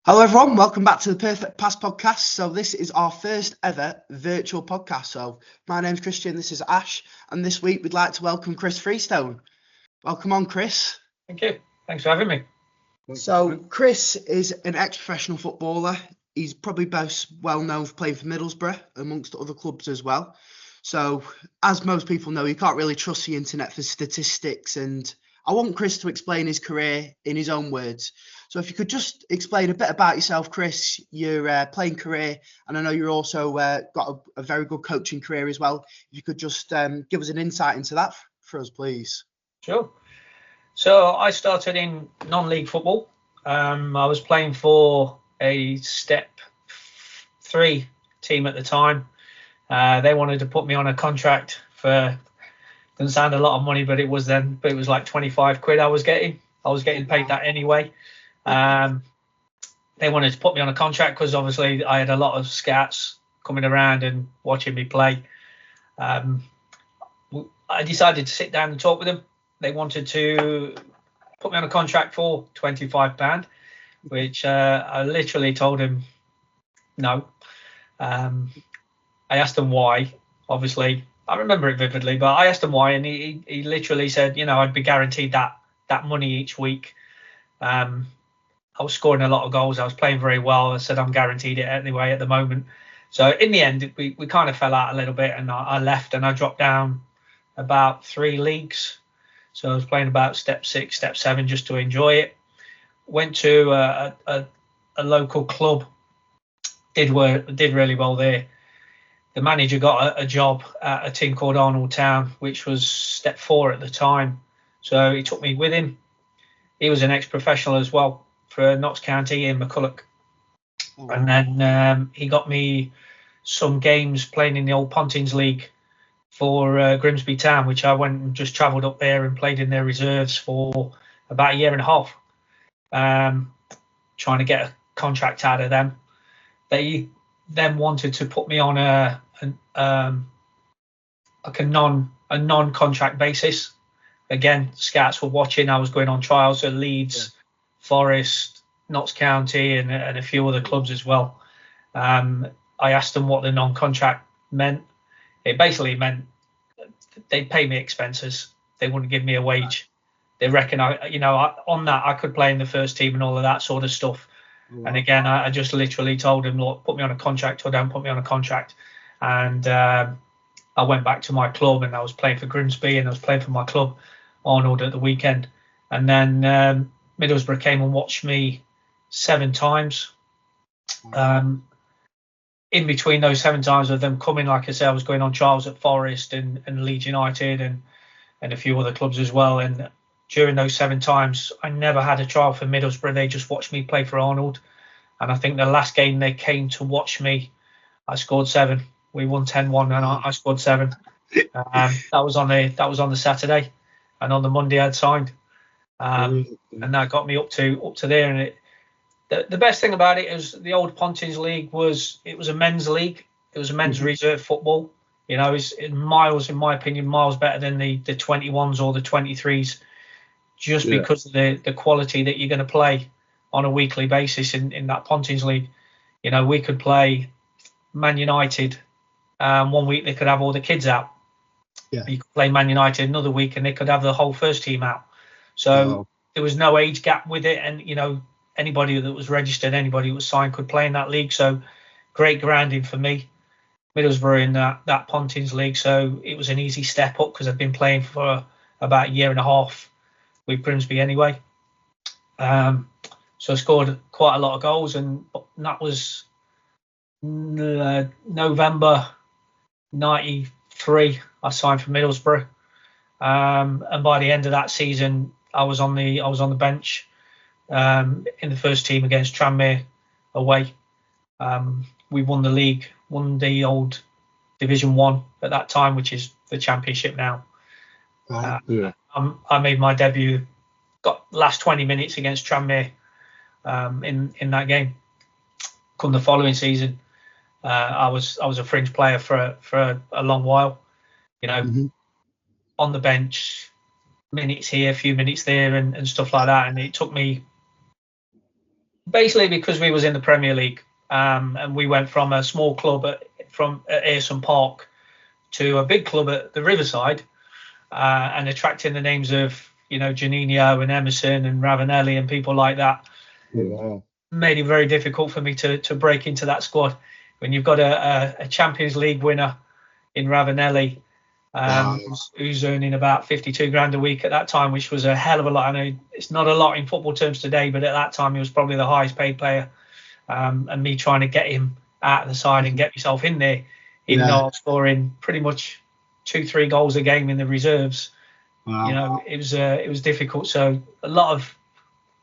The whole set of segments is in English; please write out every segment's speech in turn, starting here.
Hello everyone, welcome back to the Perfect Pass podcast. So this is our first ever virtual podcast. So my name's Christian, this is Ash, and this week we'd like to welcome Chris Freestone. Welcome on, Chris. Thank you. Thanks for having me. So Chris is an ex-professional footballer. He's probably best well known for playing for Middlesbrough amongst other clubs as well. So as most people know, you can't really trust the internet for statistics, and I want Chris to explain his career in his own words. So if you could just explain a bit about yourself, Chris, your playing career, and I know you're also got a very good coaching career as well. If you could just give us an insight into that for us, please. Sure. So I started in non-league football. I was playing for a Step 3 team at the time. They wanted to put me on a contract for, doesn't sound a lot of money, but it was like 25 quid I was getting. I was getting paid that anyway. They wanted to put me on a contract because obviously I had a lot of scouts coming around and watching me play. I decided to sit down and talk with them. They wanted to put me on a contract for £25, which I literally told him no. I asked him why. Obviously, I remember it vividly, but I asked him why, and he literally said, I'd be guaranteed that money each week. I was scoring a lot of goals. I was playing very well. I said I'm guaranteed it anyway at the moment. So in the end, we kind of fell out a little bit, and I left and I dropped down about 3 leagues. So I was playing about Step 6, Step 7 just to enjoy it. Went to a local club, did really well there. The manager got a job at a team called Arnold Town, which was Step 4 at the time. So he took me with him. He was an ex-professional as well for Notts County in McCulloch. Oh. And then he got me some games playing in the old Pontins League for Grimsby Town, which I went and just travelled up there and played in their reserves for about a year and a half, trying to get a contract out of them. They then wanted to put me on a non-contract basis. Again, scouts were watching. I was going on trials at Leeds, Forest, Notts County, and a few other clubs as well. I asked them what the non-contract meant. It basically meant they'd pay me expenses. They wouldn't give me a wage. They reckon on that I could play in the first team and all of that sort of stuff. Wow. And again, I just literally told him, look, put me on a contract or don't put me on a contract. And I went back to my club, and I was playing for Grimsby, and I was playing for my club, Arnold, at the weekend. And then Middlesbrough came and watched me 7 times. In between those 7 times of them coming, like I said, I was going on trials at Forest and Leeds United and a few other clubs as well. And during those 7 times, I never had a trial for Middlesbrough. They just watched me play for Arnold. And I think the last game they came to watch me, I scored 7. We won 10-1, and I scored 7. That was on the Saturday, and on the Monday I'd signed. And that got me up to there. And the best thing about it is the old Pontins League was a men's league. It was a men's reserve football. It's miles, in my opinion, miles better than the 21s or the 23s, just because of the quality that you're going to play on a weekly basis in that Pontins League. We could play Man United. One week they could have all the kids out. Yeah. You could play Man United another week, and they could have the whole first team out. So there was no age gap with it, and anybody that was registered, anybody that was signed could play in that league. So great grounding for me. Middlesbrough in that Pontins League, so it was an easy step up because I've been playing for about a year and a half with Grimsby anyway. So I scored quite a lot of goals, and that was November 93. I signed for Middlesbrough, and by the end of that season, I was on the bench in the first team against Tranmere away. We won the league, won the old Division 1 at that time, which is the Championship now. I made my debut, got last 20 minutes against Tranmere in that game. Come the following season, I was a fringe player for a long while, on the bench, minutes here, a few minutes there, and stuff like that. And it took me Basically because we was in the Premier League, and we went from a small club at Ayerson Park to a big club at the Riverside, and attracting the names of, Juninho and Emerson and Ravanelli and people like that. Wow. Made it very difficult for me to break into that squad. When you've got a Champions League winner in Ravanelli, who's earning about 52 grand a week at that time, which was a hell of a lot. I know it's not a lot in football terms today, but at that time he was probably the highest paid player. And me trying to get him out of the side and get myself in there, even though I was scoring pretty much 2-3 goals a game in the reserves. Wow. It was difficult. So a lot of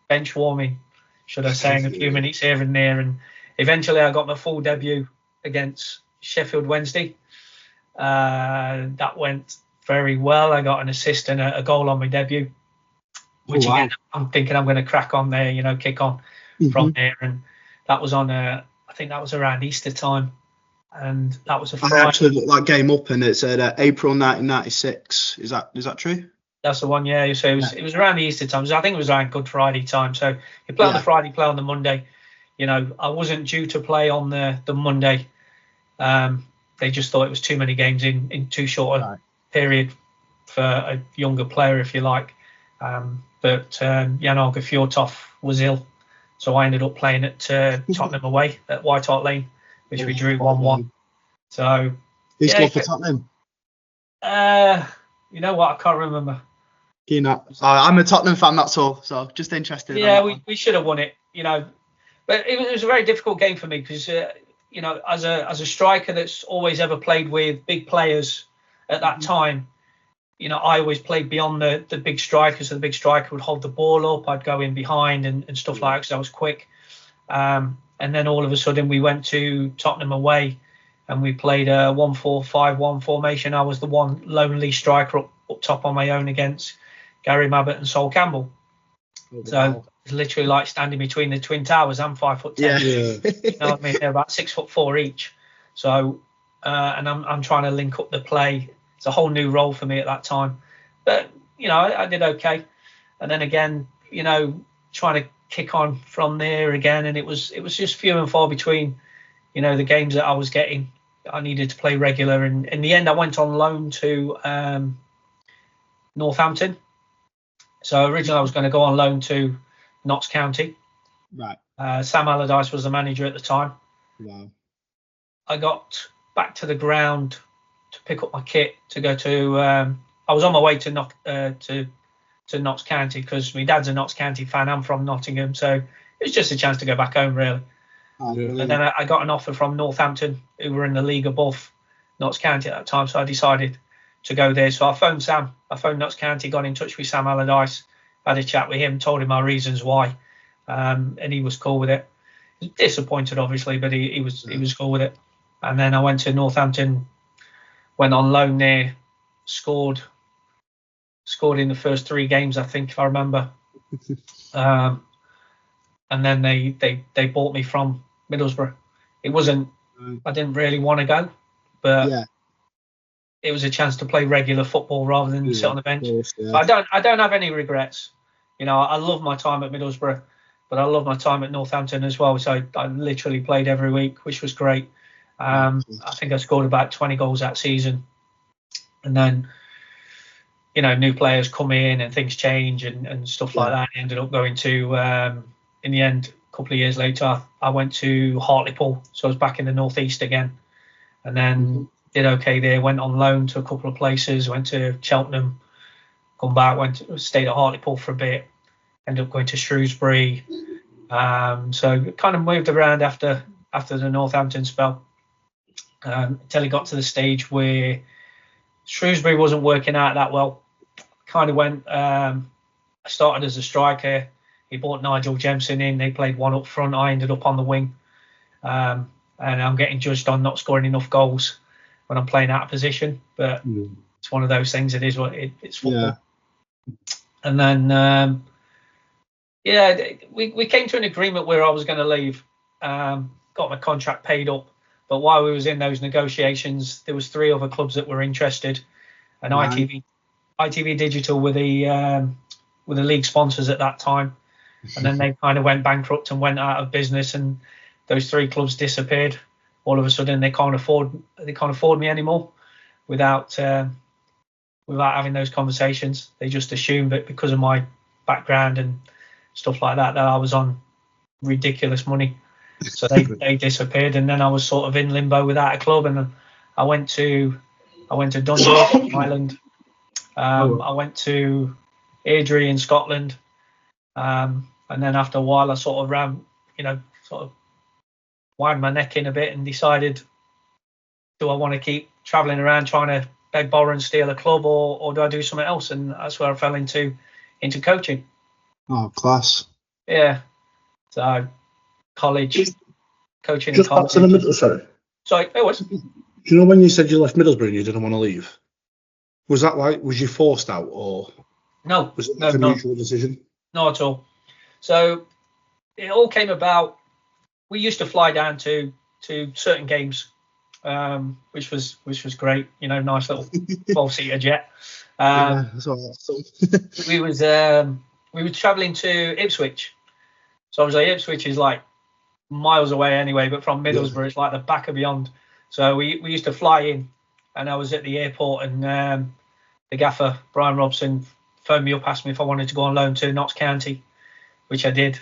bench warming, should I say, in a few minutes here and there. And eventually I got my full debut against Sheffield Wednesday. That went very well. I got an assist and a goal on my debut, which again, I'm thinking I'm going to crack on there, kick on from there. And that was on, I think that was around Easter time. And that was a Friday. I actually looked that game up and it said April 1996. Is that true? That's the one, yeah. So it was around the Easter time. So I think it was around Good Friday time. So you play on the Friday, play on the Monday. I wasn't due to play on the Monday. They just thought it was too many games in too short a period for a younger player, if you like. But Jan Åge Fjortoft was ill. So I ended up playing at Tottenham away at White Hart Lane, which we drew 1-1. So who scored for Tottenham? You know what? I can't remember. You know, I'm a Tottenham fan, that's all. So just interested. Yeah, we should have won it, But it was a very difficult game for me because, as a striker that's always ever played with big players at that time, I always played beyond the big striker. So the big striker would hold the ball up. I'd go in behind and stuff like that because I was quick. And then all of a sudden we went to Tottenham away and we played a 1-4-5-1 formation. I was the one lonely striker up top on my own against Gary Mabbott and Sol Campbell. So it's literally like standing between the Twin Towers. I'm 5'10". Yeah. You know what I mean? They're about 6'4" each. So, and I'm trying to link up the play. It's a whole new role for me at that time. But, I did okay. And then again, trying to kick on from there again. And it was just few and far between, the games that I was getting. I needed to play regular. And in the end, I went on loan to Northampton. So originally I was going to go on loan to Notts County. Right. Sam Allardyce was the manager at the time. Wow. I got back to the ground to pick up my kit to go to. I was on my way to Notts County because my dad's a Notts County fan. I'm from Nottingham, so it was just a chance to go back home, really. And then I got an offer from Northampton, who were in the league above Notts County at that time, so I decided to go there. So I phoned Sam. I phoned Notts County, got in touch with Sam Allardyce, had a chat with him, told him my reasons why, and he was cool with it. Disappointed, obviously, but he was cool with it. And then I went to Northampton, went on loan there, scored in the first 3 games, I think, if I remember. And then they bought me from Middlesbrough. It wasn't, I didn't really want to go, but it was a chance to play regular football rather than sit on the bench. So I don't have any regrets. I love my time at Middlesbrough, but I love my time at Northampton as well. So I literally played every week, which was great. I think I scored about 20 goals that season. And then, new players come in and things change and stuff like that. I ended up going to, in the end, a couple of years later, I went to Hartlepool. So I was back in the Northeast again. And then did okay there, went on loan to a couple of places, went to Cheltenham, come back, stayed at Hartlepool for a bit, ended up going to Shrewsbury. So kind of moved around after the Northampton spell until it got to the stage where Shrewsbury wasn't working out that well. Kind of went, I started as a striker. He brought Nigel Jemson in. They played one up front. I ended up on the wing. And I'm getting judged on not scoring enough goals when I'm playing out of position. But it's one of those things. It is what it's football. Yeah. And then, we came to an agreement where I was going to leave. Got my contract paid up. But while we was in those negotiations, there was 3 other clubs that were interested. And ITV Digital were the league sponsors at that time. and then they kind of went bankrupt and went out of business, and those 3 clubs disappeared. All of a sudden, they can't afford me anymore without having those conversations. They just assumed that because of my background and stuff like that I was on ridiculous money. So they disappeared, and then I was sort of in limbo without a club. And I went to Dundee, Ireland. I went to Airdrie in Scotland, and then after a while, I sort of wind my neck in a bit and decided, do I want to keep travelling around trying to beg, borrow, and steal a club, or do I do something else? And that's where I fell into coaching. Oh, class. Yeah. So college, coaching in Just back college. to the middle, sorry. Sorry, it was. Do you know when you said you left Middlesbrough and you didn't want to leave? Was that was you forced out, or No, was it no, a mutual decision? Not at all. So it all came about. We used to fly down to certain games, which was great. Nice little 12-seater jet. That's awesome. we were travelling to Ipswich. So obviously Ipswich is like miles away anyway, but from Middlesbrough it's like the back of beyond. So we used to fly in, and I was at the airport, and the gaffer Brian Robson phoned me up, asked me if I wanted to go on loan to Notts County, which I did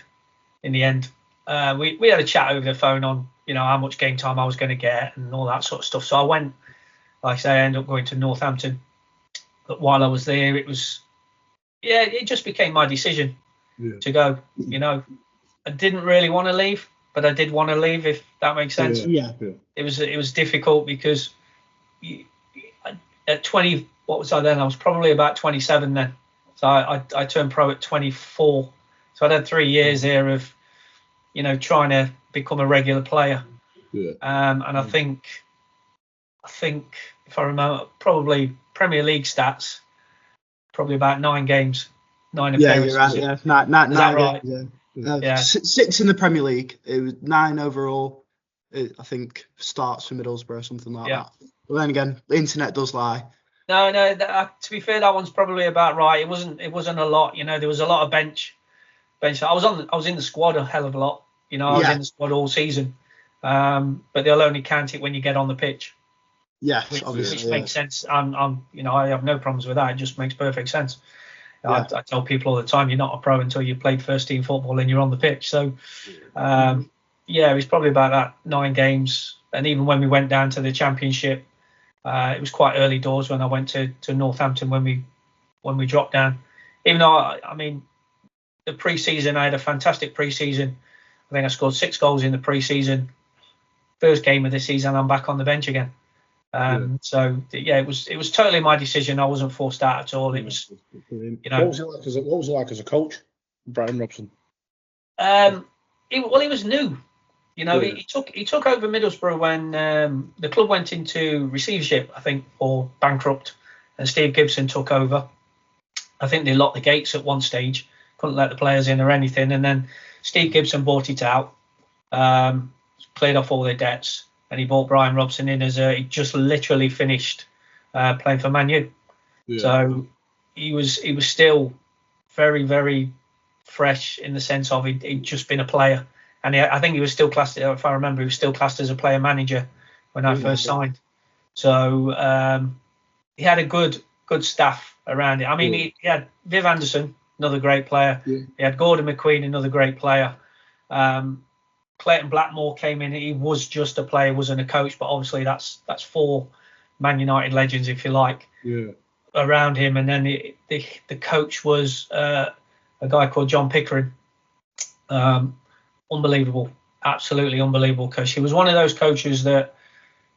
in the end. We had a chat over the phone on how much game time I was going to get and all that sort of stuff. So I went, like I say, I ended up going to Northampton. But while I was there, it just became my decision to go. I didn't really want to leave, but I did want to leave, if that makes sense. Yeah. It was difficult because at 20, what was I then? I was probably about 27 then. So I turned pro at 24. So I'd had 3 years there of, trying to become a regular player. Yeah. And I think if I remember, probably Premier League stats, probably about 9 games, 9 appearances. Yeah, you're right. Yeah, nine. Is that right? Yeah. 6 in the Premier League. It was 9 overall. I think starts for Middlesbrough, something like that. But then again, the internet does lie. No. To be fair, that one's probably about right. It wasn't a lot. There was a lot of bench. I was in the squad a hell of a lot. I was in the squad all season. But they'll only count it when you get on the pitch. Yeah, which makes sense. I have no problems with that. It just makes perfect sense. Yeah. I tell people all the time, you're not a pro until you played first team football and you're on the pitch. So, it was probably about that 9 games. And even when we went down to the Championship, it was quite early doors when I went to Northampton when we dropped down. Even though, the pre-season, I had a fantastic pre-season. I think I scored 6 goals in the pre-season. First game of the season, I'm back on the bench again. So it was totally my decision. I wasn't forced out at all. It was, What was it like as a coach, Brian Robson? He was new. He took over Middlesbrough when the club went into receivership, I think, or bankrupt, and Steve Gibson took over. I think they locked the gates at one stage, couldn't let the players in or anything, and then Steve Gibson bought it out, cleared off all their debts, and he brought Brian Robson in he just literally finished playing for Man U. Yeah. So he was still very, very fresh in the sense of he'd just been a player. And I think he was still classed, if I remember, he was still classed as a player manager when I first signed. So he had a good staff around it. He had Viv Anderson, another great player. Yeah. He had Gordon McQueen, another great player. Clayton Blackmore came in. He was just a player, wasn't a coach, but obviously that's 4 Man United legends, if you like, around him. And then the coach was a guy called John Pickering. Unbelievable, absolutely unbelievable coach. He was one of those coaches that,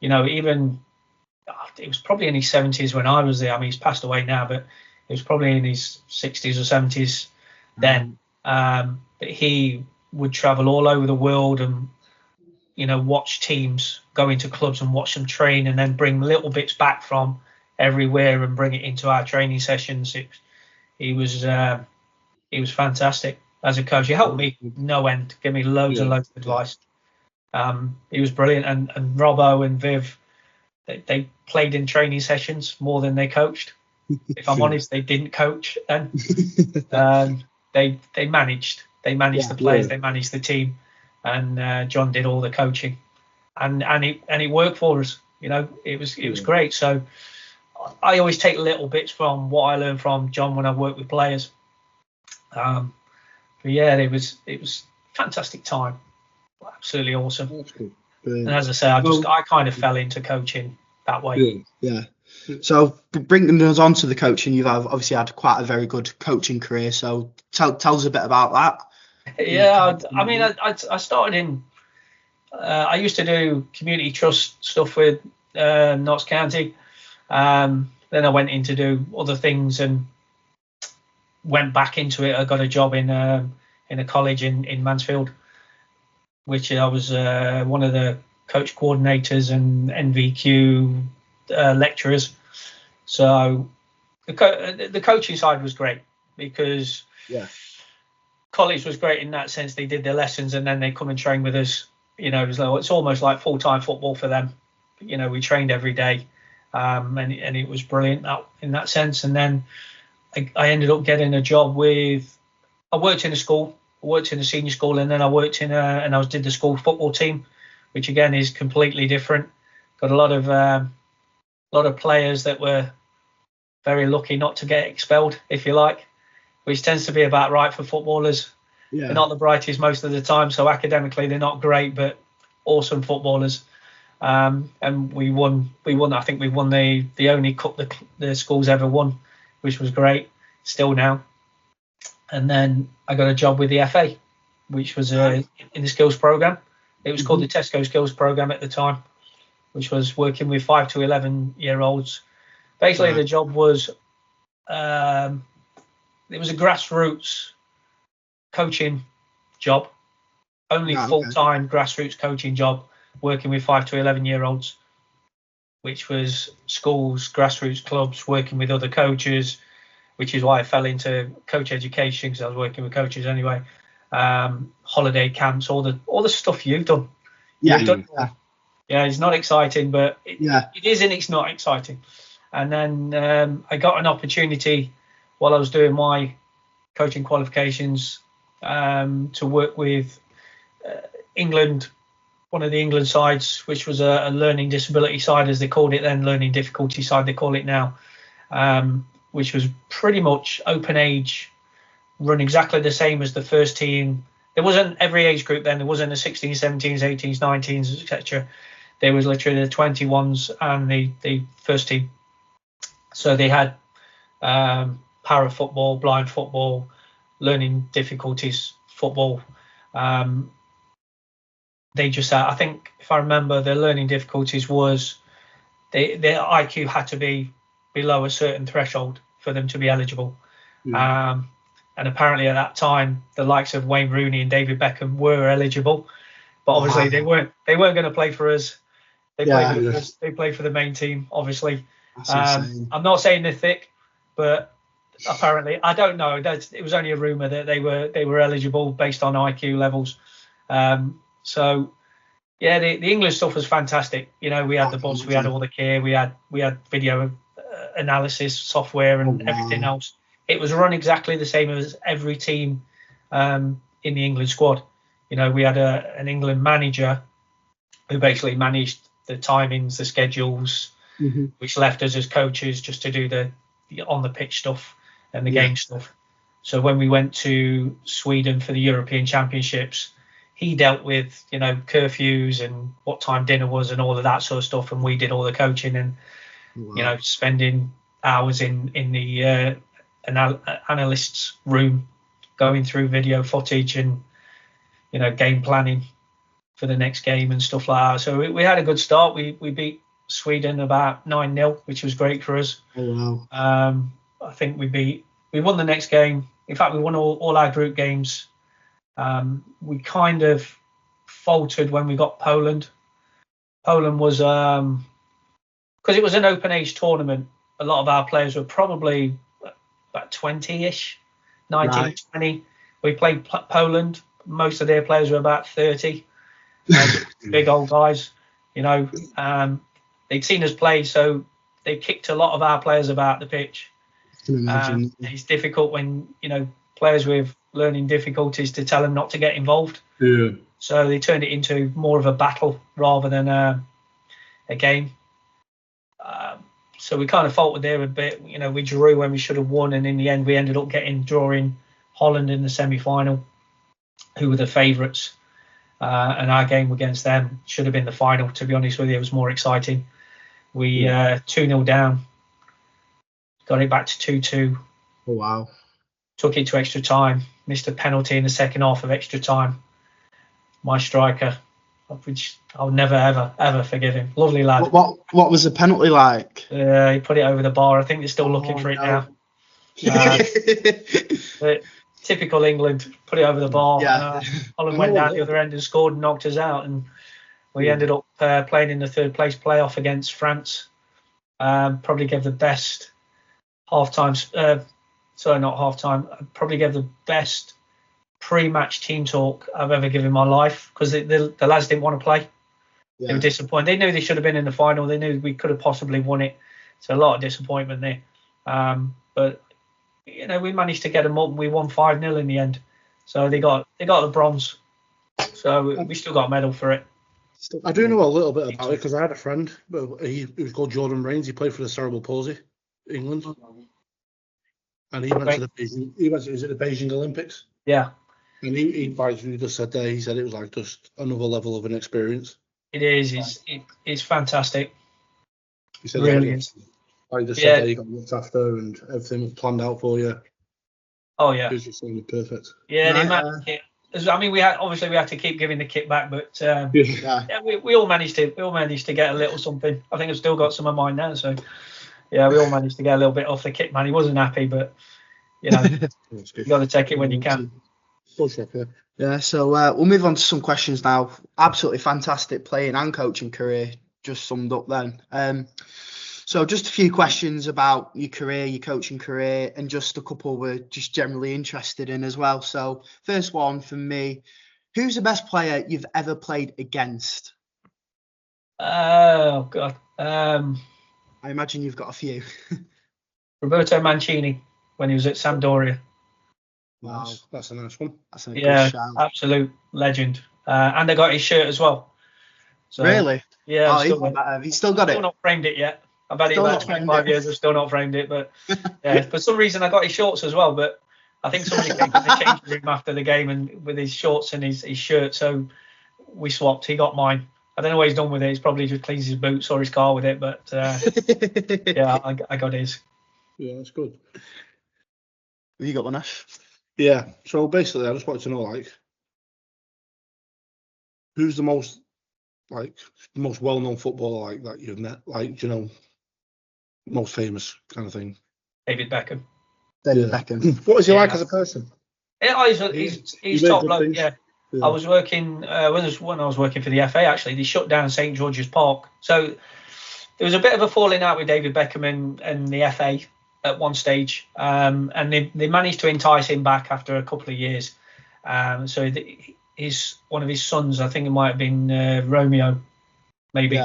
even it was probably in his 70s when I was there. He's passed away now, but he was probably in his 60s or 70s then. But he would travel all over the world and, watch teams go into clubs and watch them train, and then bring little bits back from everywhere and bring it into our training sessions. He was fantastic as a coach. He helped me no end, give me loads and loads of advice. He was brilliant, and Robbo and Viv, they played in training sessions more than they coached. If I'm honest, they didn't coach then. They managed. They managed Yeah, the players, yeah. they managed the team, and John did all the coaching, and it worked for us. You know, it was great. So I always take little bits from what I learned from John when I work with players. But yeah, it was fantastic time, absolutely awesome. That's good. And as I say, I kind of fell into coaching that way. Yeah. So bringing us on to the coaching, you've obviously had quite a very good coaching career. So tell us a bit about that. Yeah, I mean, I started in. I used to do community trust stuff with Notts County. Then I went in to do other things and went back into it. I got a job in a college in Mansfield, which I was one of the coach coordinators and NVQ lecturers. So the coaching side was great because college was great in that sense. They did their lessons and then they come and train with us. You know, it's almost like full-time football for them. You know, we trained every day, and it was brilliant in that sense. And then I ended up getting a job I worked in a school. I worked in a senior school, and then I worked and I did the school football team, which again is completely different. Got a lot of players that were very lucky not to get expelled, if you like, which tends to be about right for footballers. Yeah. They're not the brightest most of the time, so academically they're not great, but awesome footballers. And we won. I think we won the only cup the school's ever won, which was great. Still now. And then I got a job with the FA, which was in the skills program. It was called the Tesco Skills Program at the time, which was working with 5 to 11-year-olds. Basically, the job was it was a grassroots coaching job, only full-time grassroots coaching job, working with 5 to 11-year-olds, which was schools, grassroots clubs, working with other coaches, which is why I fell into coach education because I was working with coaches anyway. Holiday camps, all the stuff you've done. Yeah. You've done. Yeah, it's not exciting, but it is and it's not exciting. And then I got an opportunity while I was doing my coaching qualifications to work with England, one of the England sides, which was a learning disability side, as they called it then, learning difficulty side they call it now, which was pretty much open age, run exactly the same as the first team. There wasn't every age group then. There wasn't the 16s, 17s, 18s, 19s, etc. There was literally the 21s and the first team. So they had para football, blind football, learning difficulties football. They just had, I think, if I remember, their learning difficulties was their IQ had to be below a certain threshold for them to be eligible. And apparently at that time, the likes of Wayne Rooney and David Beckham were eligible, but obviously they weren't going to play for us. They played for the main team, obviously. I'm not saying they're thick, but apparently, I don't know. It was only a rumor that they were eligible based on IQ levels. So yeah, the English stuff was fantastic. You know, we had the bus, we had all the gear, we had video analysis software and everything else. It was run exactly the same as every team in the England squad. You know, we had an England manager who basically managed the timings, the schedules, which left us as coaches just to do the on the pitch stuff and the game stuff. So when we went to Sweden for the European Championships, he dealt with, you know, curfews and what time dinner was and all of that sort of stuff, and we did all the coaching and you know, spending hours in the analyst's room going through video footage and, you know, game planning for the next game and stuff like that. So we had a good start. We beat Sweden about 9-0, which was great for us. I think we won the next game. In fact, we won all our group games. We kind of faltered when we got Poland. Poland was because it was an open age tournament. A lot of our players were probably about 20-ish, 19, 20. We played Poland. Most of their players were about 30. Big old guys, you know. They'd seen us play, so they kicked a lot of our players about the pitch. Can imagine. It's difficult when, you know, players with learning difficulties to tell them not to get involved. Yeah. So they turned it into more of a battle rather than a game. So we kind of faltered there a bit. You know, we drew when we should have won, and in the end we ended up drawing Holland in the semi-final, who were the favourites. And our game against them should have been the final, to be honest with you. It was more exciting. We 2-0 down, got it back to 2-2. Oh, wow. Took it to extra time, missed a penalty in the second half of extra time. My striker, which I'll never, ever forgive him. Lovely lad. What was the penalty like? He put it over the bar. I think they're still looking for it now. But typical England, put it over the bar. Yeah. Holland went down the other end and scored and knocked us out. And we ended up playing in the third place playoff against France. Probably gave the best half-time. Sorry, not half-time. Probably gave the best pre-match team talk I've ever given in my life, because the lads didn't want to play. They were disappointed. They knew they should have been in the final. They knew we could have possibly won it. So a lot of disappointment there. But you know, we managed to get them up and we won 5-0 in the end. So they got the bronze. So we still got a medal for it. I do know a little bit about it because I had a friend. He was called Jordan Rains. He played for the Cerebral Palsy, England, and he went to the Beijing. Is it the Beijing Olympics? Yeah. And he just said there. He said it was like just another level of an experience. It is. It's fantastic. He said really is. Like just said there, you got looked after and everything was planned out for you. Oh yeah. It was just really perfect. Yeah, they managed it. I mean, we had to keep giving the kit back, but we all managed to get a little something. I think I've still got some of mine now, so yeah, we all managed to get a little bit off the kit man. He wasn't happy, but you know, you got to take it when you can. Yeah, so we'll move on to some questions now. Absolutely fantastic playing and coaching career, just summed up then. So just a few questions about your career, your coaching career, and just a couple we're just generally interested in as well. So first one for me, who's the best player you've ever played against? Oh, God. I imagine you've got a few. Roberto Mancini, when he was at Sampdoria. Wow. That's a nice one. That's a good shout. Absolute legend. And I got his shirt as well. So, really? Yeah. He's still got it? Still not framed it yet. I've had it about 25 years. I've still not framed it. But yeah, for some reason I got his shorts as well. But I think somebody came to the changing room after the game and with his shorts and his shirt. So we swapped. He got mine. I don't know what he's done with it. He's probably just cleans his boots or his car with it. But yeah, I got his. Yeah, that's good. Have you got one, Ash? Yeah. So basically, I just wanted to know, like, who's the most well-known footballer like that you've met, like, you know, most famous kind of thing. David Beckham. David Beckham. What is he like as a person? Yeah, he's top bloke. Yeah. I was working when I was working for the FA. Actually, they shut down St George's Park, so there was a bit of a falling out with David Beckham and the FA at one stage, and they managed to entice him back after a couple of years. So one of his sons, I think it might have been Romeo, maybe,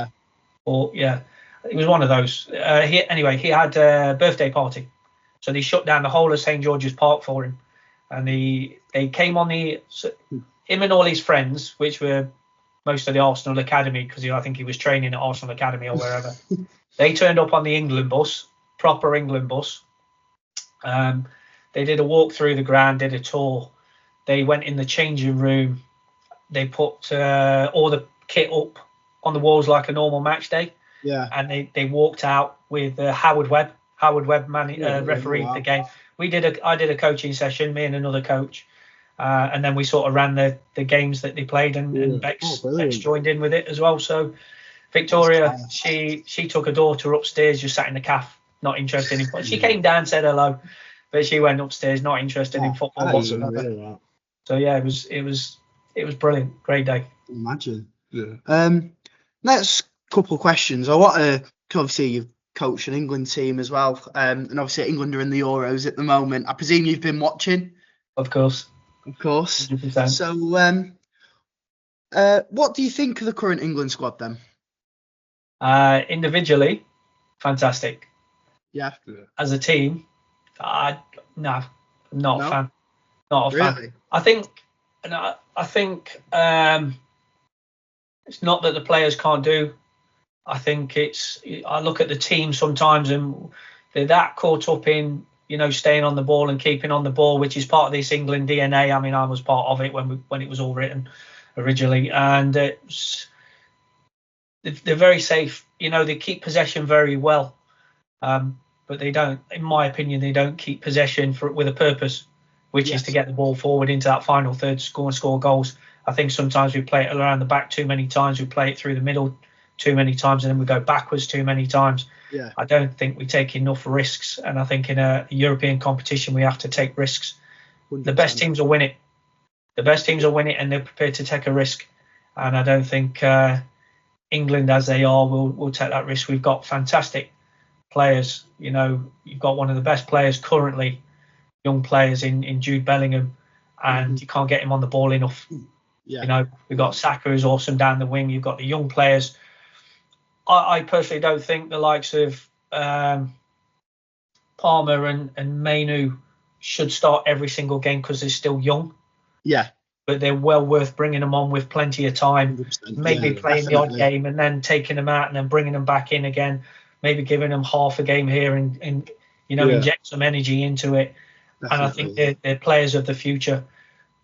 or it was one of those. He had a birthday party, so they shut down the whole of St George's Park for him, and they came on him and all his friends, which were most of the Arsenal Academy, because I think he was training at Arsenal Academy or wherever. They turned up on the England bus, proper England bus. They did a walk through the ground, did a tour. They went in the changing room. They put all the kit up on the walls like a normal match day. Yeah. And they walked out with Howard Webb. Howard Webb refereed the game. I did a coaching session, me and another coach, and then we sort of ran the games that they played, and Bex joined in with it as well. So Victoria, she took her daughter upstairs, just sat in the cafe, not interested in football. She came down, said hello, but she went upstairs, not interested in football whatsoever. So yeah, it was brilliant, great day. Imagine. Yeah. Next couple of questions. I want to obviously you've coached an England team as well, and obviously England are in the Euros at the moment. I presume you've been watching. Of course. 100%. So, what do you think of the current England squad then? Individually, fantastic. Yeah. As a team, no, I'm not a fan. Not a fan. Really? I think it's not that the players can't do. I think I look at the team sometimes and they're that caught up in, staying on the ball and keeping on the ball, which is part of this England DNA. I mean, I was part of it when it was all written originally, and they're very safe. They keep possession very well, but they don't, in my opinion, they don't keep possession with a purpose, which is to get the ball forward into that final third, score goals. I think sometimes we play it around the back too many times. We play it through the middle too many times, and then we go backwards too many times. Yeah. I don't think we take enough risks, and I think in a European competition we have to take risks. 100%. The best teams will win it. The best teams will win it, and they're prepared to take a risk. And I don't think England, as they are, will take that risk. We've got fantastic players. You've got one of the best players currently, young players in Jude Bellingham, and you can't get him on the ball enough. Yeah. We've got Saka, who's awesome down the wing. You've got the young players. I personally don't think the likes of Palmer and Mainu should start every single game because they're still young. Yeah. But they're well worth bringing them on with plenty of time. Maybe playing the odd game and then taking them out and then bringing them back in again. Maybe giving them half a game here and inject some energy into it. Definitely. And I think they're players of the future.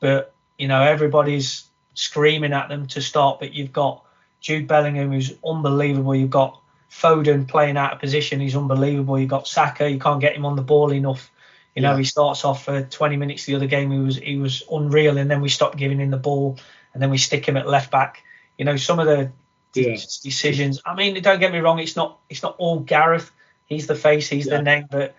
But, everybody's screaming at them to start. But you've got Jude Bellingham, who's unbelievable. You've got Foden playing out of position. He's unbelievable. You've got Saka. You can't get him on the ball enough. He starts off for 20 minutes the other game. He was unreal, and then we stopped giving him the ball, and then we stick him at left back. Some of the decisions. I mean, don't get me wrong. It's not all Gareth. He's the face. He's the name. But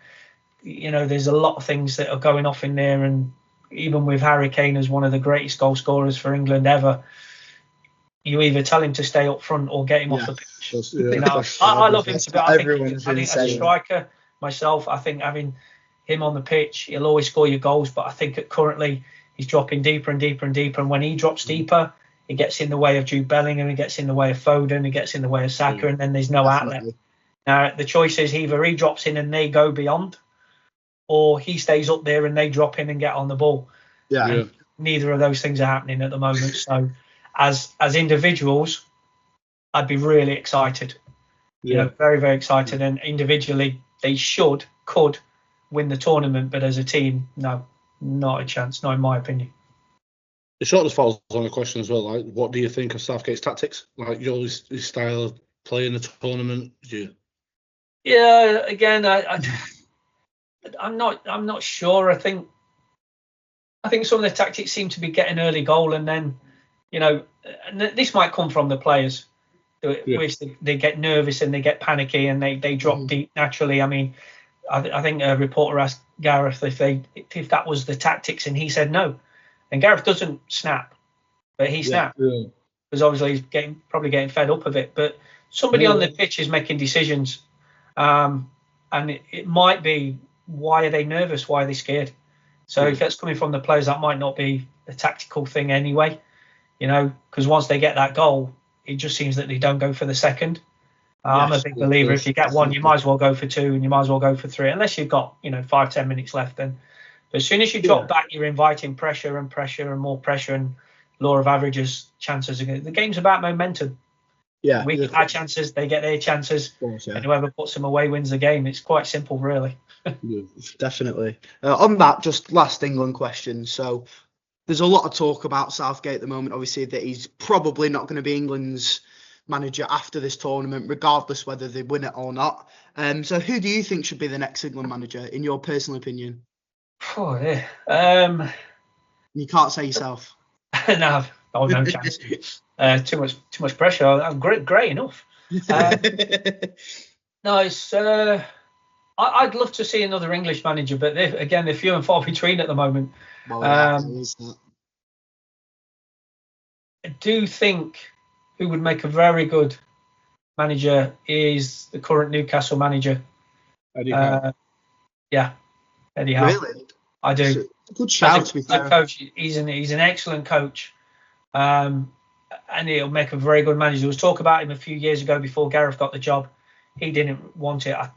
there's a lot of things that are going off in there, and even with Harry Kane as one of the greatest goal scorers for England ever, you either tell him to stay up front or get him off the pitch. I love him to be. I think as a striker myself, I think having him on the pitch, he'll always score your goals. But I think currently he's dropping deeper and deeper and deeper. And when he drops deeper, he gets in the way of Jude Bellingham, he gets in the way of Foden, he gets in the way of Saka, and then there's no outlet. Now the choice is either he drops in and they go beyond, or he stays up there and they drop in and get on the ball. Yeah. Neither of those things are happening at the moment. So as individuals, I'd be really excited. Very, very excited. And individually, they could win the tournament, but as a team, no, not a chance, not in my opinion. It sort of falls on a question as well, like, what do you think of Southgate's tactics? Like, his style of playing the tournament? Yeah, again, I'm not sure. I think some of the tactics seem to be getting early goal, and then, and this might come from the players, which they get nervous and they get panicky and they drop deep naturally. I mean, I think a reporter asked Gareth if that was the tactics, and he said no. And Gareth doesn't snap, but he snapped because obviously he's probably getting fed up of it. But somebody on the pitch is making decisions, and it might be, why are they nervous? Why are they scared? So if that's coming from the players, that might not be a tactical thing anyway, because once they get that goal, it just seems that they don't go for the second. I'm a big believer. If you get one, you might as well go for two, and you might as well go for three, unless you've got 5-10 minutes left. Then, but as soon as you drop back, you're inviting pressure and more pressure, and law of averages, chances. The game's about momentum. Yeah, we get our chances, they get their chances, and whoever puts them away wins the game. It's quite simple, really. Definitely. On that, just last England question. So there's a lot of talk about Southgate at the moment, obviously, that he's probably not going to be England's manager after this tournament, regardless whether they win it or not. So who do you think should be the next England manager, in your personal opinion? You can't say yourself. No chance. Too much pressure. I'm great enough. No, it's. I'd love to see another English manager, but they're few and far between at the moment. I do think who would make a very good manager is the current Newcastle manager. Eddie Howe. Eddie Howe. Really? I do. It's a good shout, to be fair. Coach. He's an excellent coach. And he'll make a very good manager. There was talk about him a few years ago before Gareth got the job. He didn't want it. I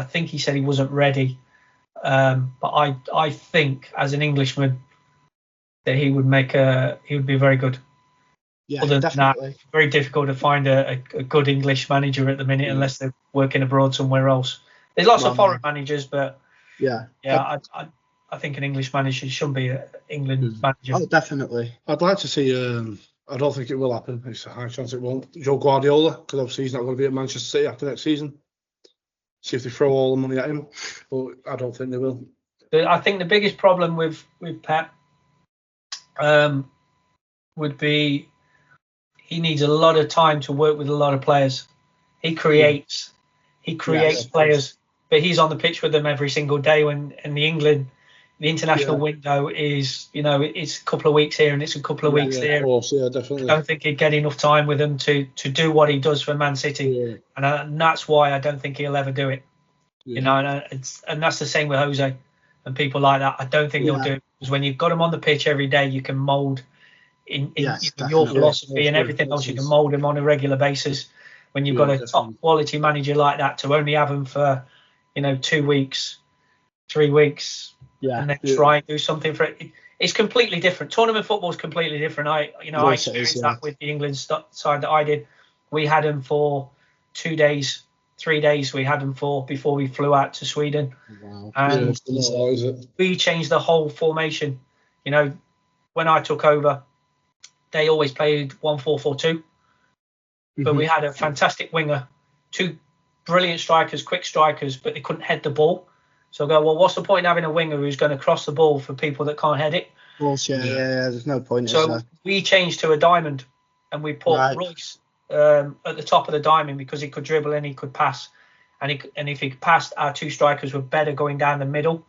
think he said he wasn't ready. But I think, as an Englishman, that he would be very good. Yeah, Other definitely. than that, very difficult to find a good English manager at the minute unless they're working abroad somewhere else. There's lots of foreign managers, but yeah, I think an English manager should be an England manager. Oh, definitely. I'd like to see. I don't think it will happen. It's a high chance it won't. Joe Guardiola, because obviously he's not going to be at Manchester City after next season. See if they throw all the money at him, but I don't think they will. I think the biggest problem with Pep would be he needs a lot of time to work with a lot of players. He creates players, but he's on the pitch with them every single day. When in the international window is, it's a couple of weeks here and it's a couple of weeks there. Of course, definitely. I don't think he'd get enough time with them to do what he does for Man City, and that's why I don't think he'll ever do it. And that's the same with Jose and people like that. I don't think they'll do it, because when you've got them on the pitch every day, you can mould in your philosophy and everything else. You can mould them on a regular basis. When you've got a top quality manager like that, to only have them for 2 weeks, 3 weeks, and then try and do something for it. It's completely different. Tournament football is completely different. I experienced that with the England side that I did. We had them for 2 days, 3 days. We had them for before we flew out to Sweden, and we changed the whole formation. When I took over, they always played 1-4-4-2, but we had a fantastic winger, 2 brilliant strikers, quick strikers, but they couldn't head the ball. So I go, well, what's the point in having a winger who's going to cross the ball for people that can't head it? Of course, there's no point. So we changed to a diamond, and we put Royce at the top of the diamond because he could dribble and he could pass. And if he passed, our 2 strikers were better going down the middle.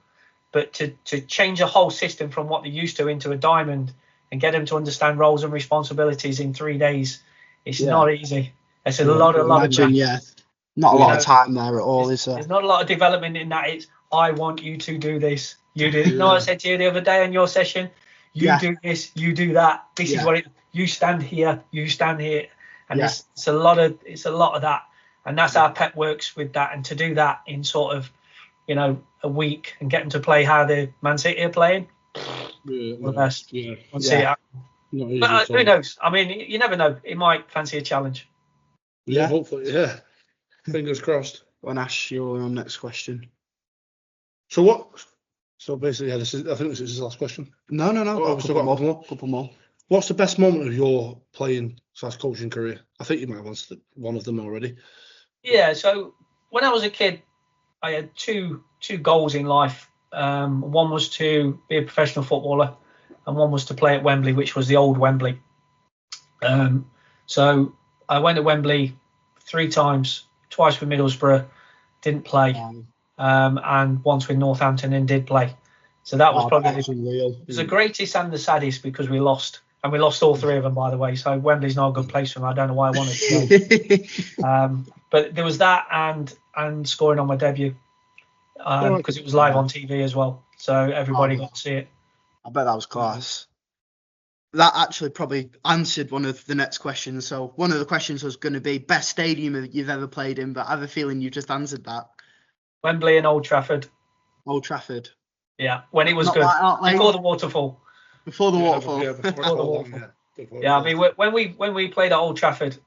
But to change a whole system from what they're used to into a diamond and get them to understand roles and responsibilities in 3 days, it's not easy. It's a lot of not a lot of time there at all, is there? There's not a lot of development in that. It's, I want you to do this. You do. You know what I said to you the other day on your session? You do this, you do that. This is what you stand here, you stand here. And it's a lot of that. And that's how Pep works with that. And to do that in sort of, a week and get them to play how the Man City are playing, the best. But who knows? I mean, you never know. He might fancy a challenge. Yeah, hopefully, Fingers crossed. Go on, Ash, your next question. So basically, I think this is the last question. No. I've still got a couple more. What's the best moment of your playing / coaching career? I think you might have answered one of them already. Yeah, so when I was a kid, I had two goals in life. One was to be a professional footballer, and one was to play at Wembley, which was the old Wembley. So I went to Wembley 3 times, twice with Middlesbrough, didn't play, and once with Northampton and did play. So that was probably the greatest and the saddest, because we lost. And we lost all 3 of them, by the way. So Wembley's not a good place for me. I don't know why I wanted to go. But there was that and scoring on my debut, because it was live on TV as well. So everybody got to see it. I bet that was class. That actually probably answered one of the next questions. So one of the questions was going to be best stadium you've ever played in, but I have a feeling you just answered that. Wembley and Old Trafford. Old Trafford. Yeah, when it was good. Before the waterfall. Before the waterfall. Yeah, before the waterfall. Yeah, I mean, when we played at Old Trafford,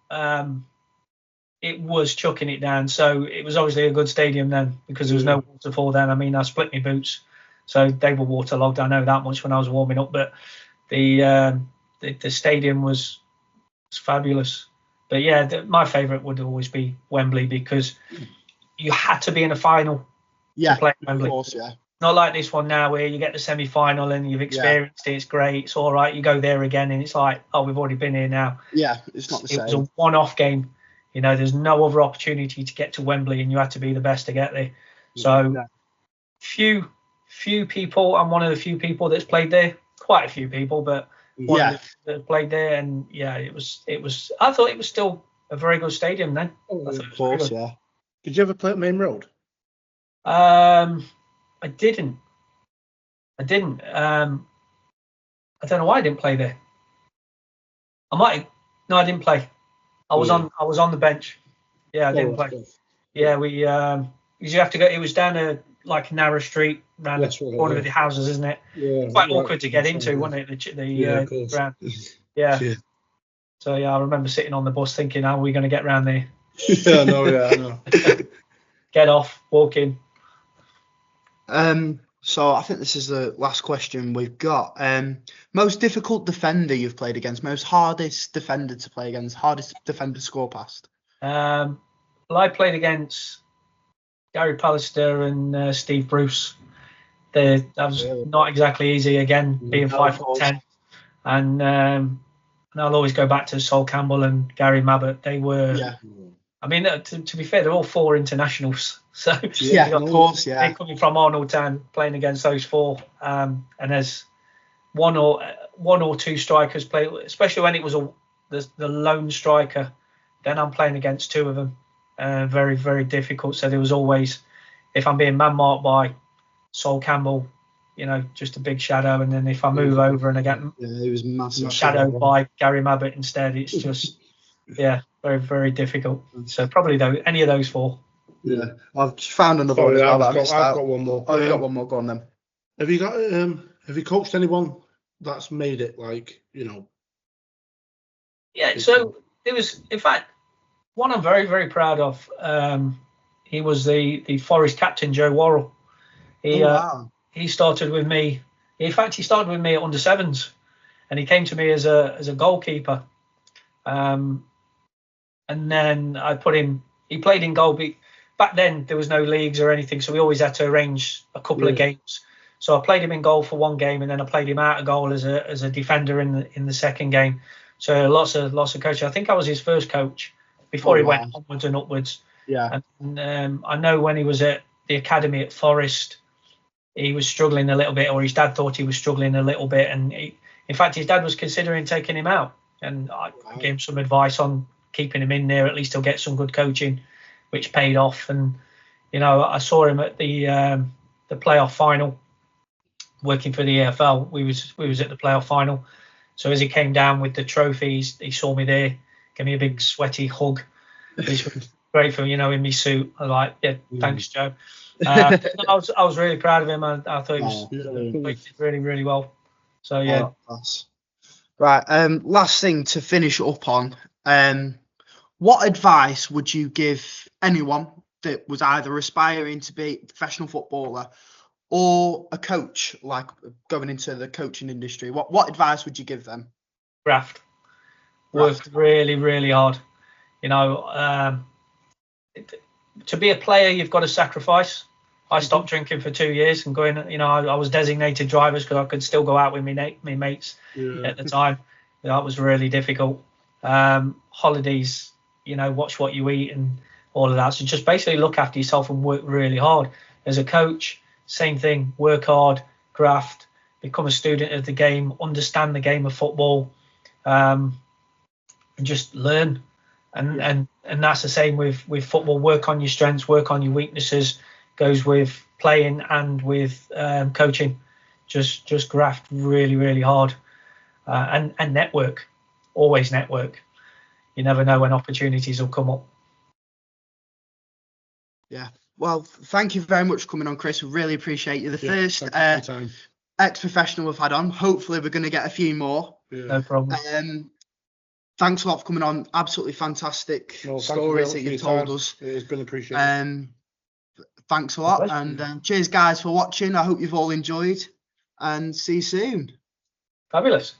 it was chucking it down. So it was obviously a good stadium then, because there was no waterfall then. I mean, I split my boots, so they were waterlogged. I know that much when I was warming up. But the stadium was fabulous. But yeah, my favourite would always be Wembley, because you had to be in a final to play at Wembley. Of course, yeah. Not like this one now where you get the semi-final and you've experienced it, it's great, it's all right. You go there again and it's like, oh, we've already been here now. Yeah, it's not the same. It was a one-off game. There's no other opportunity to get to Wembley, and you had to be the best to get there. So few people, I'm one of the few people that's played there. Quite a few people, but one that played there, and it was. I thought it was still a very good stadium then. Of course, yeah. Did you ever play at Main Road? I didn't. I don't know why I didn't play there. I didn't play. I was on the bench. Yeah, I didn't play. Yeah, we you have to go. It was down to like a narrow street around That's the right, corner yeah. of the houses, isn't it? Yeah, Quite right, awkward to get into, yeah. wasn't it? The Yeah, of course. ground. Yeah. Yeah. So yeah, I remember sitting on the bus thinking, how are we going to get round there? Yeah, I know. Get off, walk in. So I think this is the last question we've got. Most difficult defender you've played against, most hardest defender to play against, hardest defender to score past. Well, I played against Gary Pallister and Steve Bruce. That was not exactly easy. Again, being 5'10", and I'll always go back to Sol Campbell and Gary Mabbott. They were. Yeah. I mean, to be fair, they're all 4 internationals. So yeah, of course, yeah. They're coming from Arnold Town, playing against those 4, and there's one or two strikers play, especially when it was the lone striker. Then I'm playing against 2 of them. Very, very difficult. So there was always, if I'm being man marked by Sol Campbell, just a big shadow, and then if I move over and I get it was massive shadowed by Gary Mabbott instead, it's just very, very difficult. So probably any of those 4. Yeah, I've found another one as well. I've got one more. Oh, you got one more. Go on then. Have you coached anyone that's made it Yeah. So it was, in fact, one I'm very, very proud of. He was the Forest captain, Joe Worrell. He started with me. In fact, he started with me at under 7s, and he came to me as a goalkeeper. And then I put him. He played in goal. Back then there was no leagues or anything, so we always had to arrange a couple of games. So I played him in goal for one game, and then I played him out of goal as a defender in the second game. So lots of coaching. I think I was his first coach before he went onwards and upwards. Yeah. And I know when he was at the academy at Forest, he was struggling a little bit, or his dad thought he was struggling a little bit, and in fact his dad was considering taking him out, and I gave him some advice on keeping him in there. At least he'll get some good coaching, which paid off. And I saw him at the playoff final, working for the EFL. We was at the playoff final. So as he came down with the trophies, he saw me there, gave me a big sweaty hug. Which was great for in my suit. I was like, thanks, Joe. I was really proud of him. I thought he was really, really well. So yeah. Right. Last thing to finish up on. What advice would you give anyone that was either aspiring to be a professional footballer or a coach, like going into the coaching industry? What advice would you give them? Graft. Worked really, really hard. To be a player, you've got to sacrifice. I stopped drinking for 2 years and going, I was designated drivers because I could still go out with my mates at the time. That was really difficult. Holidays, watch what you eat and all of that. So just basically look after yourself and work really hard. As a coach, same thing, work hard, graft, become a student of the game, understand the game of football, and just learn. And that's the same with football. Work on your strengths, work on your weaknesses. Goes with playing and with coaching. Just graft really, really hard, and network. Always network. You never know when opportunities will come up. Yeah. Well, thank you very much for coming on, Chris. We really appreciate you. The first ex-professional we've had on. Hopefully we're going to get a few more. Yeah. No problem. Thanks a lot for coming on. Absolutely fantastic stories that you told us. It's been appreciated. Thanks a lot. And cheers, guys, for watching. I hope you've all enjoyed. And see you soon. Fabulous.